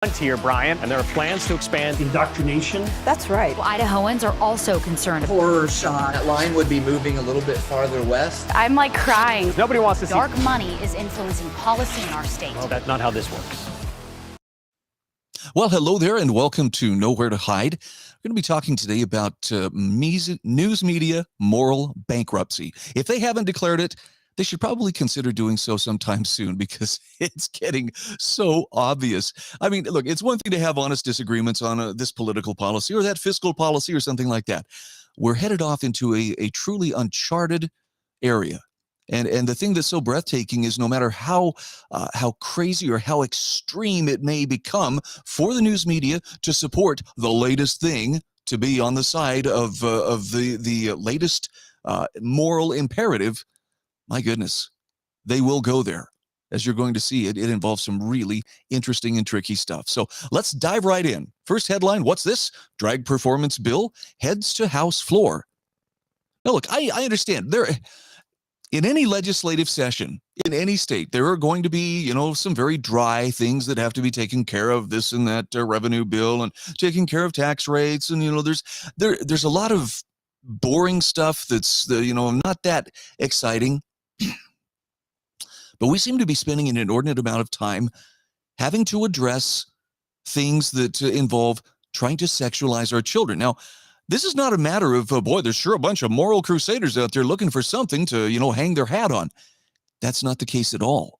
Here, Brian, and there are plans to expand indoctrination. That's right. Well, Idahoans are also concerned. Horror shot. That line would be moving a little bit farther west. I'm like crying. Nobody wants to see Dark money is influencing policy in our state. Well, that's not how this works. Well, hello there, and welcome to Nowhere to Hide. We're going to be talking today about news media moral bankruptcy. If they haven't declared it, they should probably consider doing so sometime soon, because it's getting so obvious. I mean, look, it's one thing to have honest disagreements on this political policy or that fiscal policy or something like that. We're headed off into a truly uncharted area. And the thing that's so breathtaking is no matter how crazy or how extreme it may become for the news media to support the latest thing, to be on the side of the latest moral imperative, my goodness, they will go there. As you're going to see, it involves some really interesting and tricky stuff. So let's dive right in. First headline, what's this? Drag performance bill heads to House floor. Now, look, I understand. In any legislative session, in any state, there are going to be, some very dry things that have to be taken care of, this and that revenue bill, and taking care of tax rates. And, there's a lot of boring stuff that's, not that exciting. But we seem to be spending an inordinate amount of time having to address things that involve trying to sexualize our children. Now, this is not a matter of, boy, there's sure a bunch of moral crusaders out there looking for something to, hang their hat on. That's not the case at all.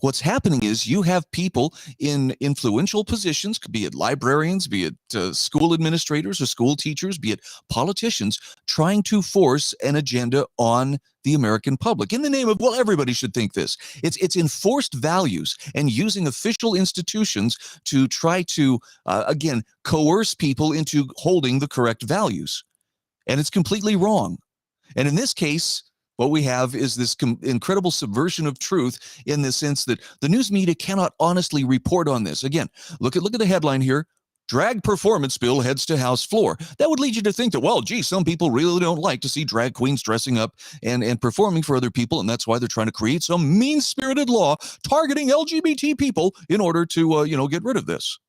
What's happening is you have people in influential positions, be it librarians, be it school administrators or school teachers, be it politicians, trying to force an agenda on the American public in the name of, well, everybody should think this. It's enforced values and using official institutions to try to, again, coerce people into holding the correct values. And it's completely wrong. And in this case, what we have is this incredible subversion of truth in the sense that the news media cannot honestly report on this. Again, look at the headline here. Drag performance bill heads to House floor. That would lead you to think that, well, gee, some people really don't like to see drag queens dressing up and performing for other people, and that's why they're trying to create some mean-spirited law targeting LGBT people in order to, get rid of this.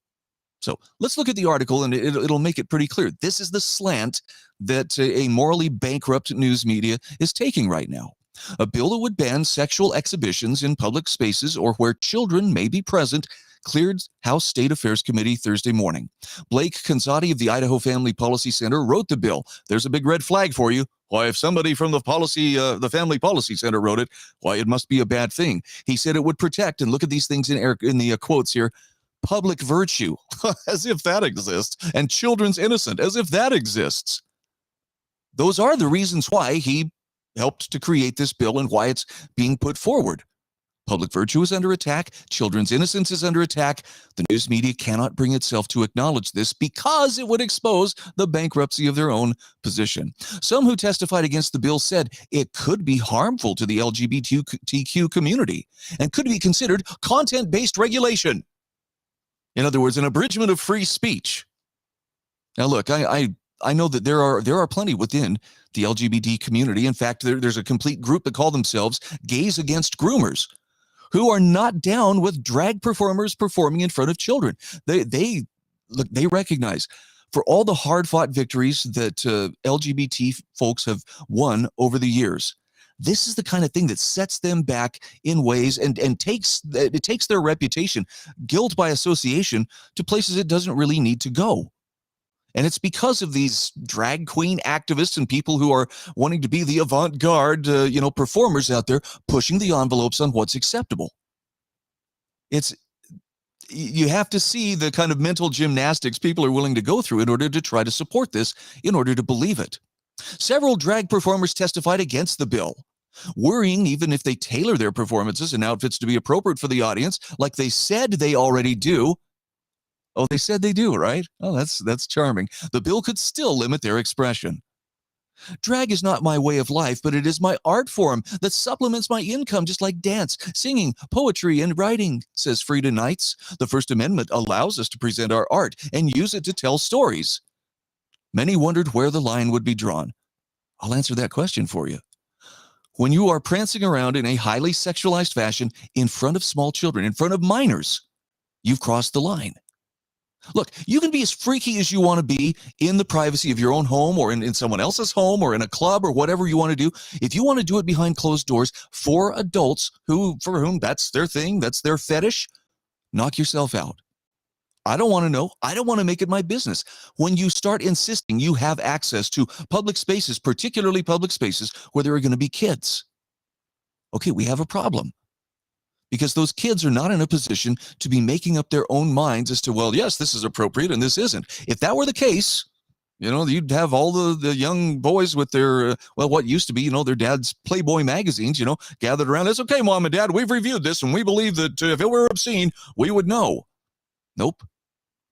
So let's look at the article, and it'll make it pretty clear. This is the slant that a morally bankrupt news media is taking right now. A bill that would ban sexual exhibitions in public spaces or where children may be present cleared House State Affairs Committee Thursday morning. Blake Kanzati of the Idaho Family Policy Center wrote the bill. There's a big red flag for you. Why, if somebody from the Family Policy Center wrote it, why, it must be a bad thing. He said it would protect, and look at these things in the quotes here, public virtue, as if that exists, and children's innocence, as if that exists. Those are the reasons why he helped to create this bill and why it's being put forward. Public virtue is under attack. Children's innocence is under attack. The news media cannot bring itself to acknowledge this because it would expose the bankruptcy of their own position. Some who testified against the bill said it could be harmful to the LGBTQ community and could be considered content-based regulation. In other words, an abridgment of free speech. Now, look, I know that there are plenty within the LGBT community. In fact, there's a complete group that call themselves Gays Against Groomers, who are not down with drag performers performing in front of children. They recognize for all the hard-fought victories that LGBT folks have won over the years, this is the kind of thing that sets them back in ways and takes their reputation, guilt by association, to places it doesn't really need to go. And it's because of these drag queen activists and people who are wanting to be the avant-garde, performers out there pushing the envelopes on what's acceptable. You have to see the kind of mental gymnastics people are willing to go through in order to try to support this, in order to believe it. Several drag performers testified against the bill, worrying even if they tailor their performances and outfits to be appropriate for the audience, like they said they already do. Oh, they said they do, right? Oh, that's charming. The bill could still limit their expression. Drag is not my way of life, but it is my art form that supplements my income, just like dance, singing, poetry, and writing, says Frida Knights. The First Amendment allows us to present our art and use it to tell stories. Many wondered where the line would be drawn. I'll answer that question for you. When you are prancing around in a highly sexualized fashion in front of small children, in front of minors, you've crossed the line. Look, you can be as freaky as you want to be in the privacy of your own home or in someone else's home or in a club or whatever you want to do. If you want to do it behind closed doors for adults for whom that's their thing, that's their fetish, knock yourself out. I don't want to know. I don't want to make it my business. When you start insisting you have access to public spaces, particularly public spaces where there are going to be kids, okay, we have a problem. Because those kids are not in a position to be making up their own minds as to, well, yes, this is appropriate and this isn't. If that were the case, you'd have all the young boys with their, what used to be, their dad's Playboy magazines, gathered around. It's okay, Mom and Dad, we've reviewed this and we believe that if it were obscene, we would know. Nope.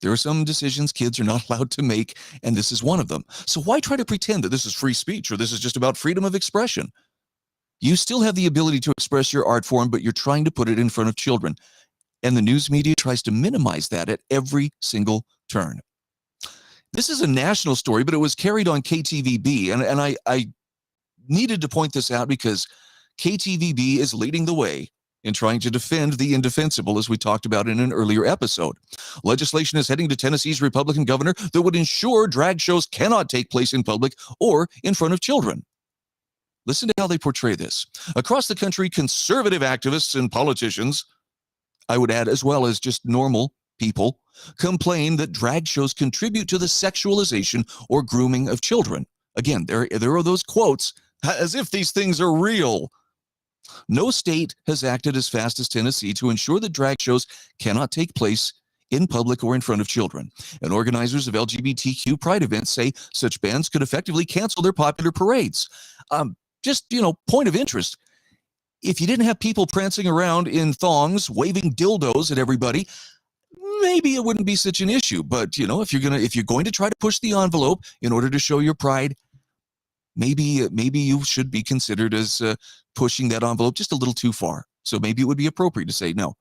There are some decisions kids are not allowed to make, and this is one of them. So why try to pretend that this is free speech or this is just about freedom of expression? You still have the ability to express your art form, but you're trying to put it in front of children. And the news media tries to minimize that at every single turn. This is a national story, but it was carried on KTVB. And I needed to point this out because KTVB is leading the way in trying to defend the indefensible, as we talked about in an earlier episode. Legislation is heading to Tennessee's Republican governor that would ensure drag shows cannot take place in public or in front of children. Listen to how they portray this. Across the country, conservative activists and politicians, I would add, as well as just normal people, complain that drag shows contribute to the sexualization or grooming of children. Again, there are those quotes, as if these things are real. No state has acted as fast as Tennessee to ensure that drag shows cannot take place in public or in front of children. And organizers of LGBTQ pride events say such bans could effectively cancel their popular parades. Point of interest. If you didn't have people prancing around in thongs, waving dildos at everybody, maybe it wouldn't be such an issue. But, if you're going to try to push the envelope in order to show your pride, maybe you should be considered as pushing that envelope just a little too far. So maybe it would be appropriate to say, no,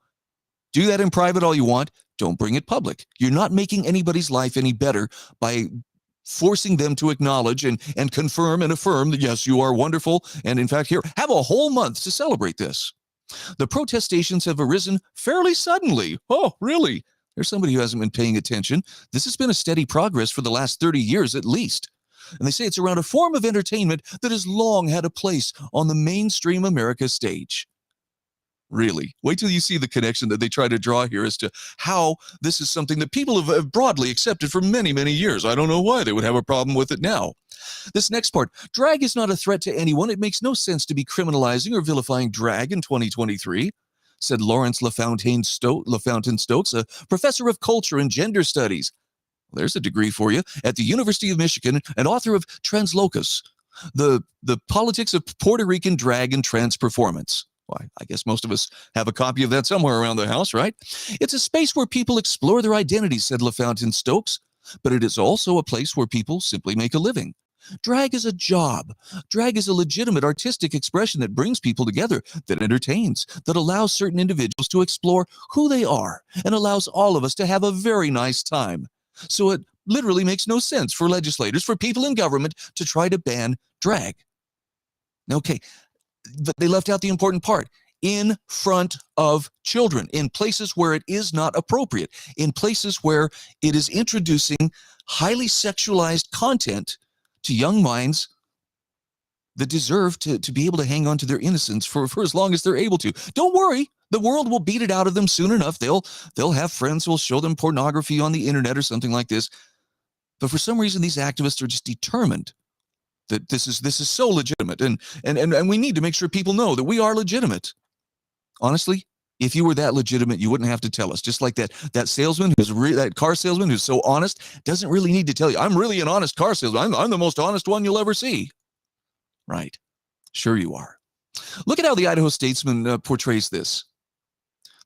do that in private all you want. Don't bring it public. You're not making anybody's life any better by forcing them to acknowledge and confirm and affirm that, yes, you are wonderful. And in fact, here, have a whole month to celebrate this. The protestations have arisen fairly suddenly. Oh, really? There's somebody who hasn't been paying attention. This has been a steady progress for the last 30 years at least. And they say it's around a form of entertainment that has long had a place on the mainstream America stage. Really. Wait till you see the connection that they try to draw here as to how this is something that people have broadly accepted for many, many years. I don't know why they would have a problem with it now. This next part, drag is not a threat to anyone. It makes no sense to be criminalizing or vilifying drag in 2023, said Lawrence LaFountaine Stokes, a professor of culture and gender studies. There's a degree for you, at the University of Michigan, and author of Translocus, the politics of Puerto Rican drag and trans performance. Why, I guess most of us have a copy of that somewhere around the house, right? It's a space where people explore their identities, said LaFountaine Stokes, but it is also a place where people simply make a living. Drag is a job. Drag is a legitimate artistic expression that brings people together, that entertains, that allows certain individuals to explore who they are, and allows all of us to have a very nice time. So it literally makes no sense for legislators, for people in government, to try to ban drag. Okay, but they left out the important part. In front of children, in places where it is not appropriate, in places where it is introducing highly sexualized content to young minds that deserve to be able to hang on to their innocence for as long as they're able to. Don't worry, the world will beat it out of them soon enough. They'll have friends who will show them pornography on the internet or something like this. But for some reason, these activists are just determined that this is so legitimate, and we need to make sure people know that we are legitimate. Honestly, if you were that legitimate, you wouldn't have to tell us. Just like that salesman that car salesman who's so honest doesn't really need to tell you, I'm really an honest car salesman. I'm the most honest one you'll ever see. Right. Sure you are. Look at how the Idaho Statesman portrays this.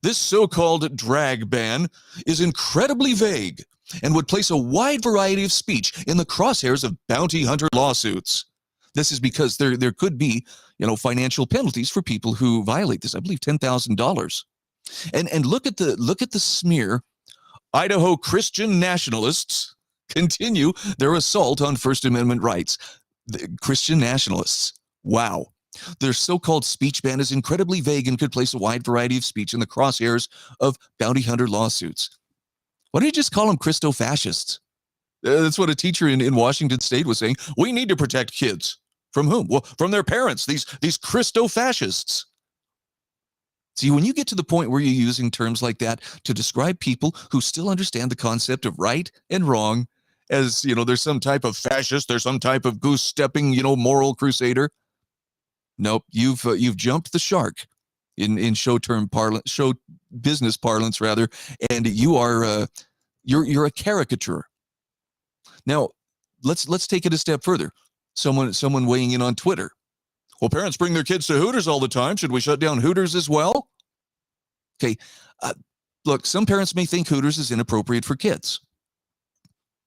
This so-called drag ban is incredibly vague and would place a wide variety of speech in the crosshairs of bounty hunter lawsuits. This is because there could be, financial penalties for people who violate this. I believe $10,000. And look at the smear. Idaho Christian nationalists continue their assault on First Amendment rights. The Christian nationalists. Wow. Their so-called speech ban is incredibly vague and could place a wide variety of speech in the crosshairs of bounty hunter lawsuits. Why don't you just call them Christo-fascists? That's what a teacher in Washington State was saying. We need to protect kids. From whom? Well, from their parents, these Christo-fascists. See, when you get to the point where you're using terms like that to describe people who still understand the concept of right and wrong, as, there's some type of fascist, there's some type of goose-stepping, moral crusader. Nope, you've jumped the shark in show business parlance rather, and you're a caricature. Now, let's take it a step further. Someone weighing in on Twitter. Well, parents bring their kids to Hooters all the time. Should we shut down Hooters as well? Okay, look, some parents may think Hooters is inappropriate for kids.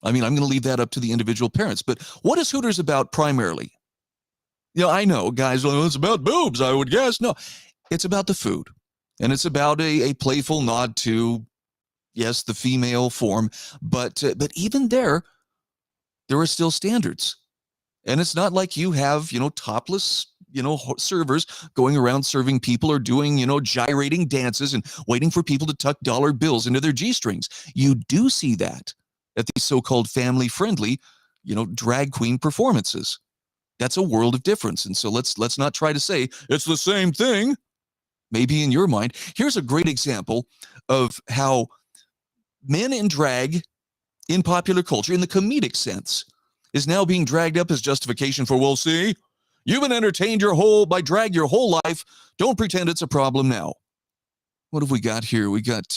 I mean, I'm going to leave that up to the individual parents. But what is Hooters about primarily? I know, guys, well, it's about boobs, I would guess. No, it's about the food. And it's about a playful nod to, yes, the female form. But even there are still standards. And it's not like you have, topless, servers going around serving people or doing, gyrating dances and waiting for people to tuck dollar bills into their G-strings. You do see that at these so-called family-friendly, drag queen performances. That's a world of difference. And so let's not try to say it's the same thing. Maybe in your mind. Here's a great example of how men in drag in popular culture, in the comedic sense, is now being dragged up as justification for, well, see, you've been entertained your whole life. Don't pretend it's a problem now. What have we got here? We got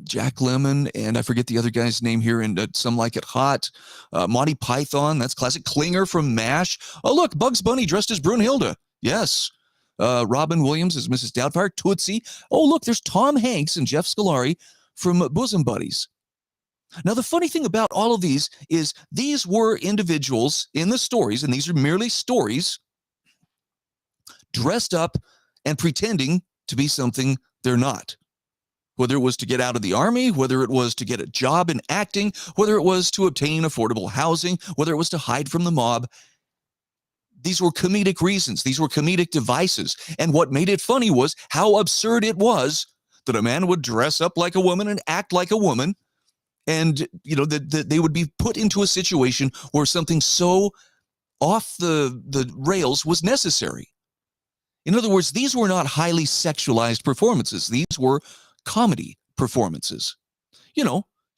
Jack Lemmon, and I forget the other guy's name here, and Some Like It Hot. Monty Python, that's classic. Klinger from MASH. Oh, look, Bugs Bunny dressed as Brunhilde. Yes. Robin Williams as Mrs. Doubtfire. Tootsie. Oh, look, there's Tom Hanks and Jeff Scolari from Bosom Buddies. Now, the funny thing about all of these is these were individuals in the stories, and these are merely stories, dressed up and pretending to be something they're not. Whether it was to get out of the army, whether it was to get a job in acting, whether it was to obtain affordable housing, whether it was to hide from the mob. These were comedic reasons. These were comedic devices. And what made it funny was how absurd it was that a man would dress up like a woman and act like a woman. And, that they would be put into a situation where something so off the rails was necessary. In other words, these were not highly sexualized performances. These were comedy performances.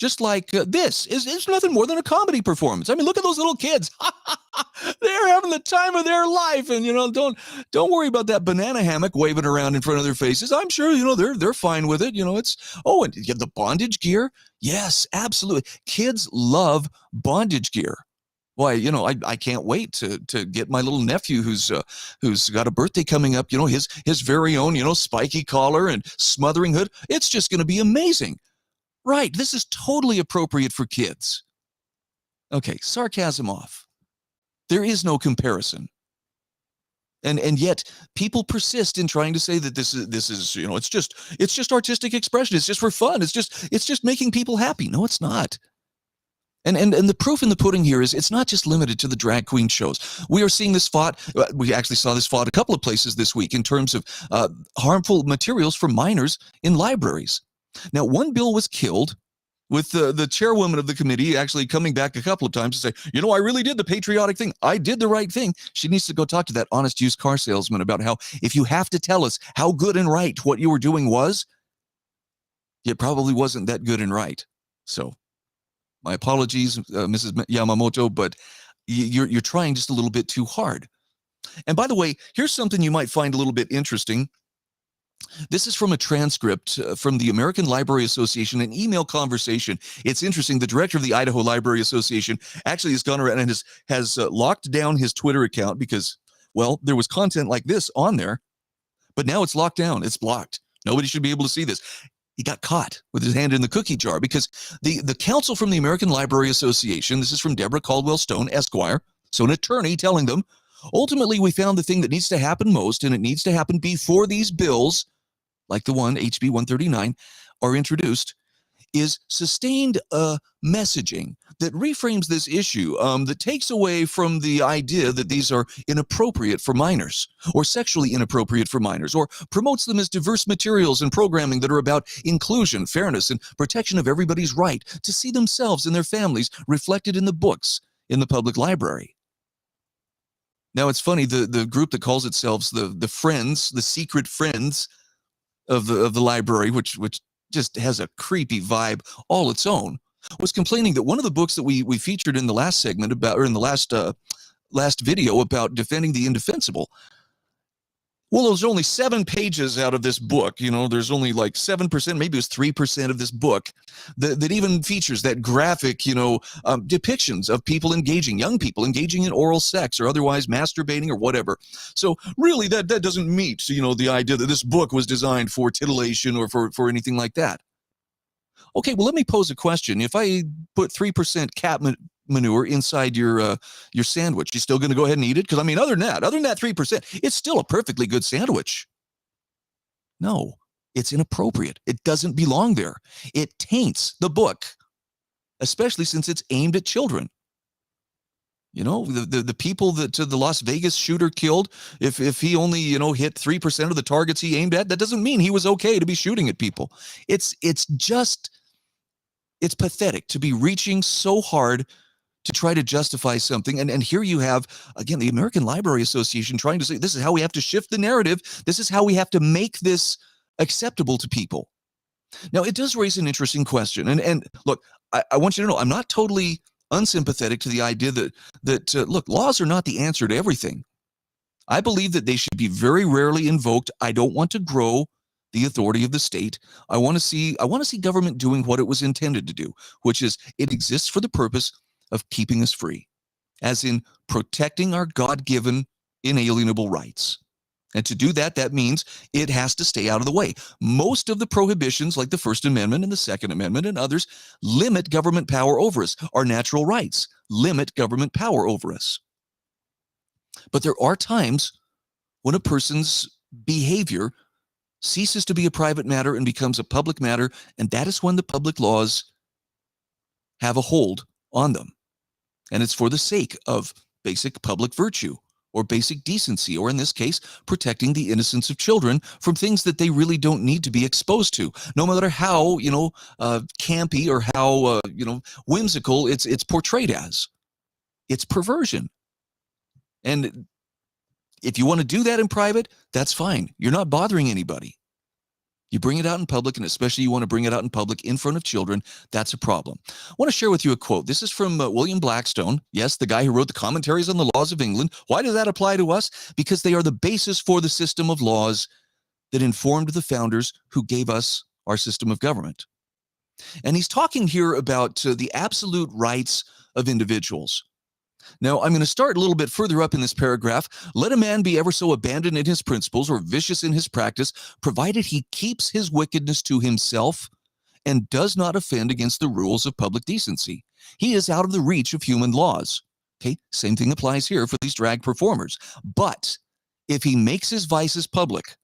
Just like this is nothing more than a comedy performance. I mean, look at those little kids. They're having the time of their life. And, don't worry about that banana hammock waving around in front of their faces. I'm sure, they're fine with it. And you have the bondage gear. Yes, absolutely. Kids love bondage gear. Why, I can't wait to get my little nephew who's got a birthday coming up, his very own, spiky collar and smothering hood. It's just going to be amazing. Right, this is totally appropriate for kids. Okay, sarcasm off. There is no comparison. And yet people persist in trying to say that this is it's just artistic expression. It's just for fun. It's just making people happy. No, it's not. And the proof in the pudding here is it's not just limited to the drag queen shows. We are seeing this fought. We actually saw this fought a couple of places this week in terms of harmful materials for minors in libraries. Now, one bill was killed with the chairwoman of the committee actually coming back a couple of times to say, I really did the patriotic thing. I did the right thing. She needs to go talk to that honest used car salesman about how if you have to tell us how good and right what you were doing was, it probably wasn't that good and right. So my apologies, Mrs. Yamamoto, but you're trying just a little bit too hard. And by the way, here's something you might find a little bit interesting. This is from a transcript from the American Library Association, an email conversation. It's interesting. The director of the Idaho Library Association actually has gone around and has locked down his Twitter account because, well, there was content like this on there, but now it's locked down. It's blocked. Nobody should be able to see this. He got caught with his hand in the cookie jar because the counsel from the American Library Association, this is from Deborah Caldwell Stone, Esquire, so an attorney telling them, ultimately, we found the thing that needs to happen most, and it needs to happen before these bills, like the one, HB 139, are introduced, is sustained messaging that reframes this issue, that takes away from the idea that these are inappropriate for minors or sexually inappropriate for minors, or promotes them as diverse materials and programming that are about inclusion, fairness, and protection of everybody's right to see themselves and their families reflected in the books in the public library. Now, it's funny, the group that calls itself the Friends, the secret friends of the library, which just has a creepy vibe all its own, was complaining that one of the books that we featured in the last segment about, or in the last video about defending the indefensible, well, there's only 7 pages out of this book. You know, there's only like 7%, maybe it was 3% of this book that even features that graphic, depictions of people engaging, young people engaging in oral sex or otherwise masturbating or whatever. So really that doesn't meet, the idea that this book was designed for titillation or for anything like that. Okay, well, let me pose a question. If I put 3% cat manure inside your sandwich, you still going to go ahead and eat it? Because, I mean, other than that 3%, it's still a perfectly good sandwich. No, it's inappropriate. It doesn't belong there. It taints the book, especially since it's aimed at children. The people that the Las Vegas shooter killed, if he only, hit 3% of the targets he aimed at, that doesn't mean he was okay to be shooting at people. It's pathetic to be reaching so hard to try to justify something. And here you have, again, the American Library Association trying to say, this is how we have to shift the narrative. This is how we have to make this acceptable to people. Now, it does raise an interesting question. And look, I want you to know, I'm not totally unsympathetic to the idea that look, laws are not the answer to everything. I believe that they should be very rarely invoked. I don't want to grow the authority of the state. I want to see government doing what it was intended to do, which is it exists for the purpose of keeping us free, as in protecting our God-given inalienable rights. And to do that, that means it has to stay out of the way. Most of the prohibitions, like the First Amendment and the Second Amendment and others, limit government power over us. Our natural rights limit government power over us. But there are times when a person's behavior ceases to be a private matter and becomes a public matter, and that is when the public laws have a hold on them. And it's for the sake of basic public virtue or basic decency, or in this case, protecting the innocence of children from things that they really don't need to be exposed to, no matter how, campy or how, whimsical it's portrayed as. It's perversion. And if you want to do that in private, that's fine. You're not bothering anybody. You bring it out in public, and especially you want to bring it out in public in front of children, that's a problem. I want to share with you a quote. This is from William Blackstone. Yes, the guy who wrote the commentaries on the laws of England. Why does that apply to us? Because they are the basis for the system of laws that informed the founders who gave us our system of government. And he's talking here about the absolute rights of individuals. Now, I'm going to start a little bit further up in this paragraph. Let a man be ever so abandoned in his principles or vicious in his practice, provided he keeps his wickedness to himself and does not offend against the rules of public decency. He is out of the reach of human laws. Okay, same thing applies here for these drag performers. But if he makes his vices public,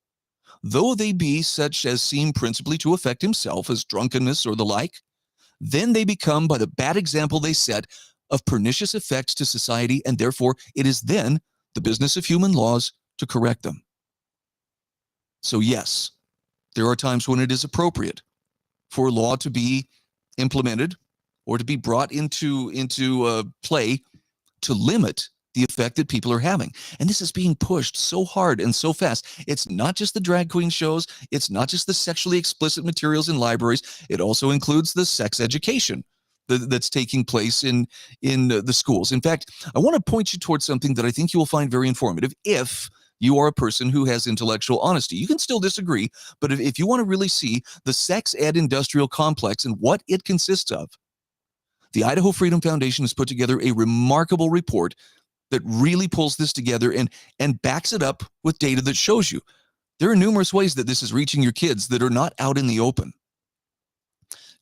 though they be such as seem principally to affect himself, as drunkenness or the like, then they become, by the bad example they set, of pernicious effects to society, and therefore it is then the business of human laws to correct them. So yes, there are times when it is appropriate for law to be implemented or to be brought into play to limit the effect that people are having. And this is being pushed so hard and so fast. It's not just the drag queen shows. It's not just the sexually explicit materials in libraries. It also includes the sex education that's taking place in the schools. In fact, I want to point you towards something that I think you will find very informative if you are a person who has intellectual honesty. You can still disagree, but if you want to really see the sex ed industrial complex and what it consists of, the Idaho Freedom Foundation has put together a remarkable report that really pulls this together and backs it up with data that shows you there are numerous ways that this is reaching your kids that are not out in the open.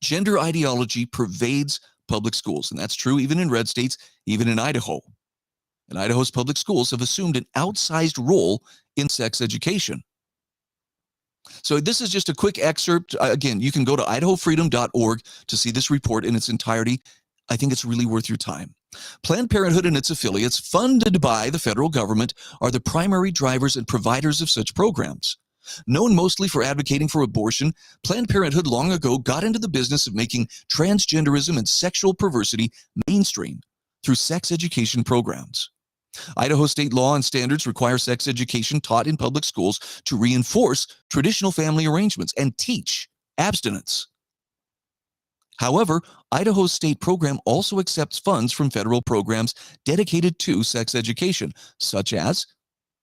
Gender ideology pervades public schools, and that's true even in red states, even in Idaho. And Idaho's public schools have assumed an outsized role in sex education. So this is just a quick excerpt. Again, you can go to idahofreedom.org to see this report in its entirety. I think it's really worth your time. Planned Parenthood and its affiliates, funded by the federal government, are the primary drivers and providers of such programs. Known mostly for advocating for abortion, Planned Parenthood long ago got into the business of making transgenderism and sexual perversity mainstream through sex education programs. Idaho state law and standards require sex education taught in public schools to reinforce traditional family arrangements and teach abstinence. However, Idaho's state program also accepts funds from federal programs dedicated to sex education, such as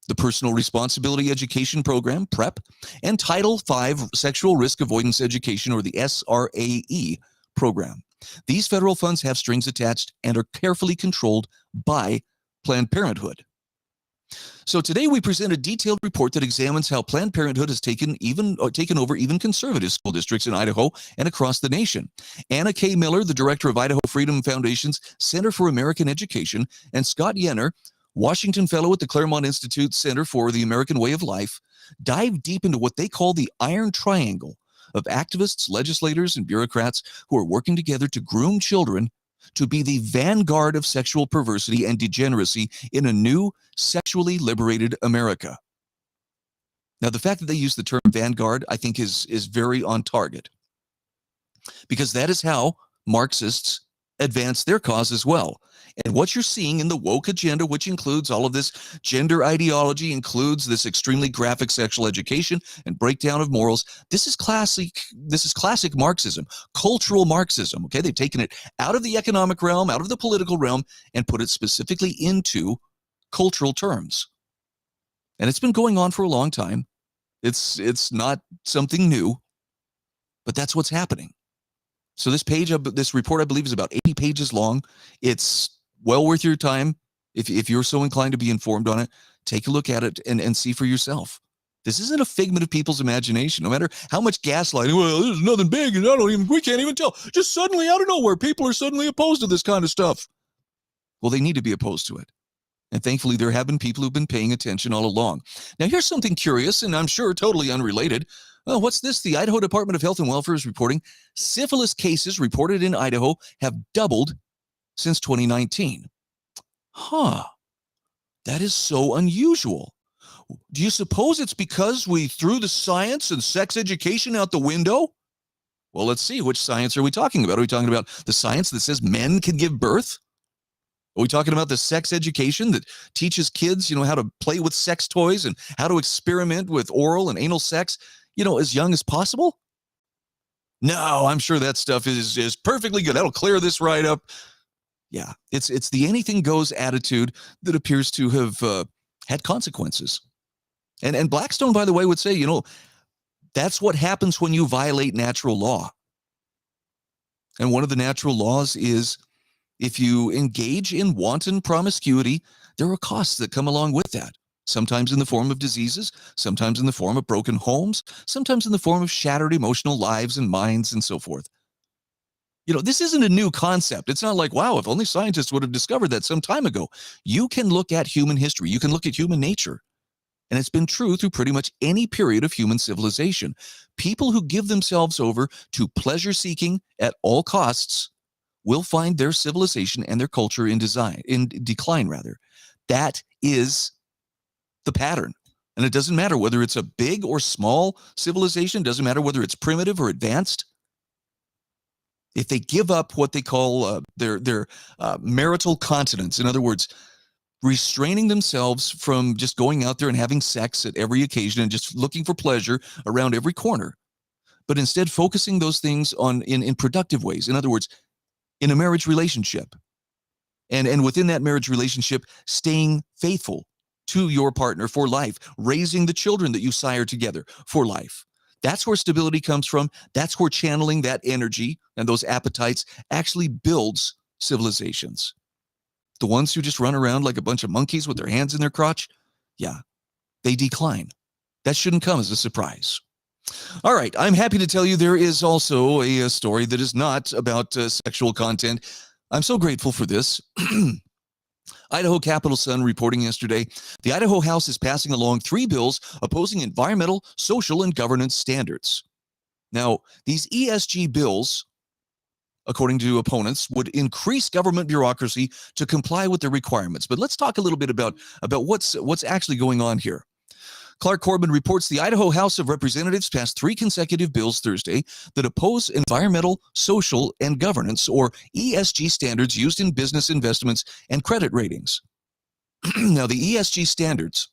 the Personal Responsibility Education Program, PrEP, and Title V Sexual Risk Avoidance Education, or the SRAE program. These federal funds have strings attached and are carefully controlled by Planned Parenthood. So today we present a detailed report that examines how Planned Parenthood has taken over even conservative school districts in Idaho and across the nation. Anna K. Miller, the director of Idaho Freedom Foundation's Center for American Education, and Scott Yenner, Washington Fellow at the Claremont Institute Center for the American Way of Life, dive deep into what they call the Iron Triangle of activists, legislators, and bureaucrats who are working together to groom children to be the vanguard of sexual perversity and degeneracy in a new, sexually liberated America. Now, the fact that they use the term vanguard, I think, is very on target, because that is how Marxists advance their cause as well. And what you're seeing in the woke agenda, which includes all of this gender ideology, includes this extremely graphic sexual education and breakdown of morals. This is classic Marxism, cultural Marxism. Okay, they've taken it out of the economic realm, out of the political realm, and put it specifically into cultural terms. And it's been going on for a long time. It's not something new, but that's what's happening. So this report, I believe, is about 80 pages long. It's well worth your time. If you're so inclined to be informed on it, take a look at it and see for yourself. This isn't a figment of people's imagination. No matter how much gaslighting, well, there's nothing big, and we can't even tell. Just suddenly, out of nowhere, people are suddenly opposed to this kind of stuff. Well, they need to be opposed to it. And thankfully, there have been people who've been paying attention all along. Now, here's something curious, and I'm sure totally unrelated. Well, what's this? The Idaho Department of Health and Welfare is reporting syphilis cases reported in Idaho have doubled since 2019. Huh. That is so unusual. Do you suppose it's because we threw the science and sex education out the window? Well, let's see. Which science are we talking about? Are we talking about the science that says men can give birth? Are we talking about the sex education that teaches kids, how to play with sex toys and how to experiment with oral and anal sex, as young as possible? No, I'm sure that stuff is perfectly good. That'll clear this right up. Yeah, it's the anything goes attitude that appears to have had consequences. And Blackstone, by the way, would say, that's what happens when you violate natural law. And one of the natural laws is if you engage in wanton promiscuity, there are costs that come along with that. Sometimes in the form of diseases, sometimes in the form of broken homes, sometimes in the form of shattered emotional lives and minds and so forth. This isn't a new concept. It's not like, wow, if only scientists would have discovered that some time ago. You can look at human history. You can look at human nature. And it's been true through pretty much any period of human civilization. People who give themselves over to pleasure seeking at all costs will find their civilization and their culture in decline. That is the pattern. And it doesn't matter whether it's a big or small civilization. It doesn't matter whether it's primitive or advanced. If they give up what they call their marital continence, in other words, restraining themselves from just going out there and having sex at every occasion and just looking for pleasure around every corner, but instead focusing those things on in productive ways. In other words, in a marriage relationship, and within that marriage relationship, staying faithful to your partner for life, raising the children that you sire together for life. That's where stability comes from. That's where channeling that energy and those appetites actually builds civilizations. The ones who just run around like a bunch of monkeys with their hands in their crotch, yeah, they decline. That shouldn't come as a surprise. All right, I'm happy to tell you there is also a story that is not about sexual content. I'm so grateful for this. Idaho Capital Sun reporting yesterday, the Idaho House is passing along 3 bills opposing environmental, social, and governance standards. Now, these ESG bills, according to opponents, would increase government bureaucracy to comply with the requirements. But let's talk a little bit about what's actually going on here. Clark Corbin reports the Idaho House of Representatives passed 3 consecutive bills Thursday that oppose environmental, social, and governance, or ESG standards used in business investments and credit ratings. Now, the ESG standards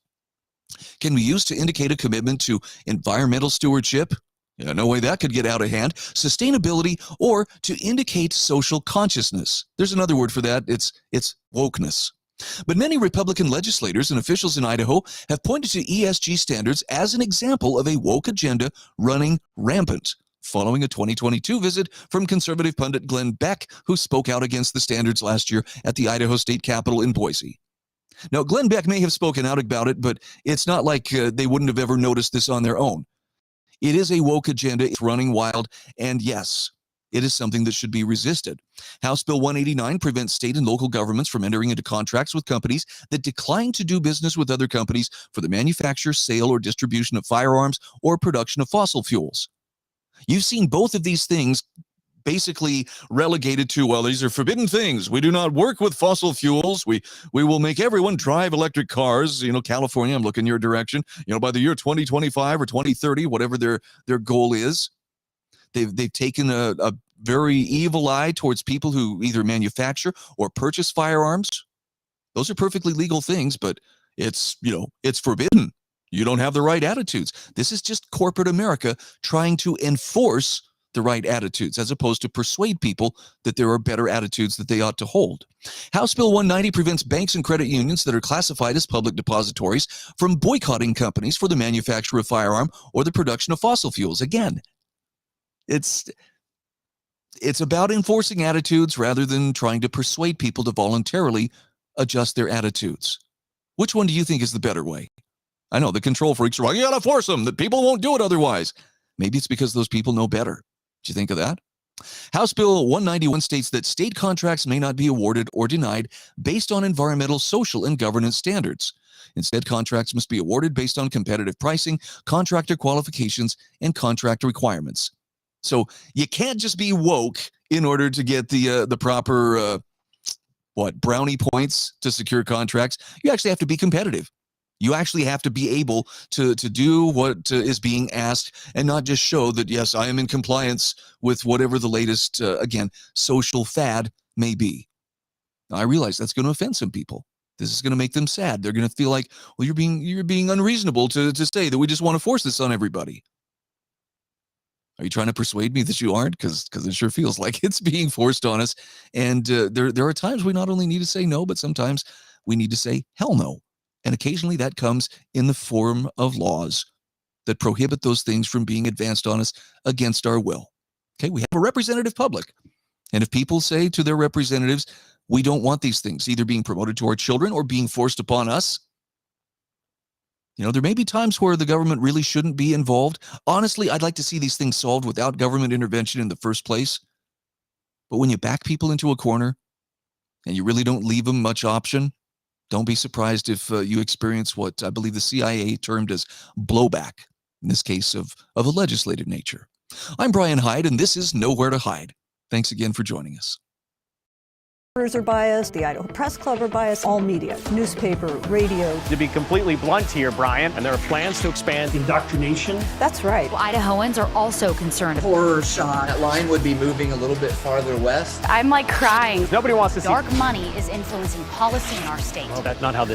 can be used to indicate a commitment to environmental stewardship, no way that could get out of hand, sustainability, or to indicate social consciousness. There's another word for that. It's wokeness. But many Republican legislators and officials in Idaho have pointed to ESG standards as an example of a woke agenda running rampant, following a 2022 visit from conservative pundit Glenn Beck, who spoke out against the standards last year at the Idaho State Capitol in Boise. Now, Glenn Beck may have spoken out about it, but it's not like they wouldn't have ever noticed this on their own. It is a woke agenda. It's running wild, and yes, it is something that should be resisted. House Bill 189 prevents state and local governments from entering into contracts with companies that decline to do business with other companies for the manufacture, sale, or distribution of firearms or production of fossil fuels. You've seen both of these things basically relegated to, well, these are forbidden things. We do not work with fossil fuels. We will make everyone drive electric cars. California, I'm looking your direction. By the year 2025 or 2030, whatever their goal is. They've taken a very evil eye towards people who either manufacture or purchase firearms. Those are perfectly legal things, but it's forbidden. You don't have the right attitudes. This is just corporate America trying to enforce the right attitudes, as opposed to persuade people that there are better attitudes that they ought to hold. House Bill 190 prevents banks and credit unions that are classified as public depositories from boycotting companies for the manufacture of firearm or the production of fossil fuels. Again, it's about enforcing attitudes rather than trying to persuade people to voluntarily adjust their attitudes. Which one do you think is the better way? I know the control freaks are like, you gotta force them, that people won't do it otherwise. Maybe it's because those people know better. Did you think of that? House Bill 191 states that state contracts may not be awarded or denied based on environmental, social, and governance standards. Instead, contracts must be awarded based on competitive pricing, contractor qualifications, and contract requirements. So you can't just be woke in order to get the proper brownie points to secure contracts. You actually have to be competitive. You actually have to be able to do what is being asked and not just show that, yes, I am in compliance with whatever the latest, social fad may be. Now, I realize that's going to offend some people. This is going to make them sad. They're going to feel like, well, you're being unreasonable to say that we just want to force this on everybody. Are you trying to persuade me that you aren't? Because it sure feels like it's being forced on us. And there are times we not only need to say no, but sometimes we need to say hell no. And occasionally that comes in the form of laws that prohibit those things from being advanced on us against our will. Okay, we have a representative public. And if people say to their representatives, we don't want these things either being promoted to our children or being forced upon us, there may be times where the government really shouldn't be involved. Honestly, I'd like to see these things solved without government intervention in the first place. But when you back people into a corner and you really don't leave them much option, don't be surprised if you experience what I believe the CIA termed as blowback, in this case of a legislative nature. I'm Brian Hyde, and this is Nowhere to Hide. Thanks again for joining us. Are biased, the Idaho Press Club are biased, all media, newspaper, radio. To be completely blunt here, Brian, and there are plans to expand indoctrination. That's right. Well, Idahoans are also concerned. Horror shot. That line would be moving a little bit farther west. I'm like crying. Nobody wants to see Dark money is influencing policy in our state. Well, that's not how this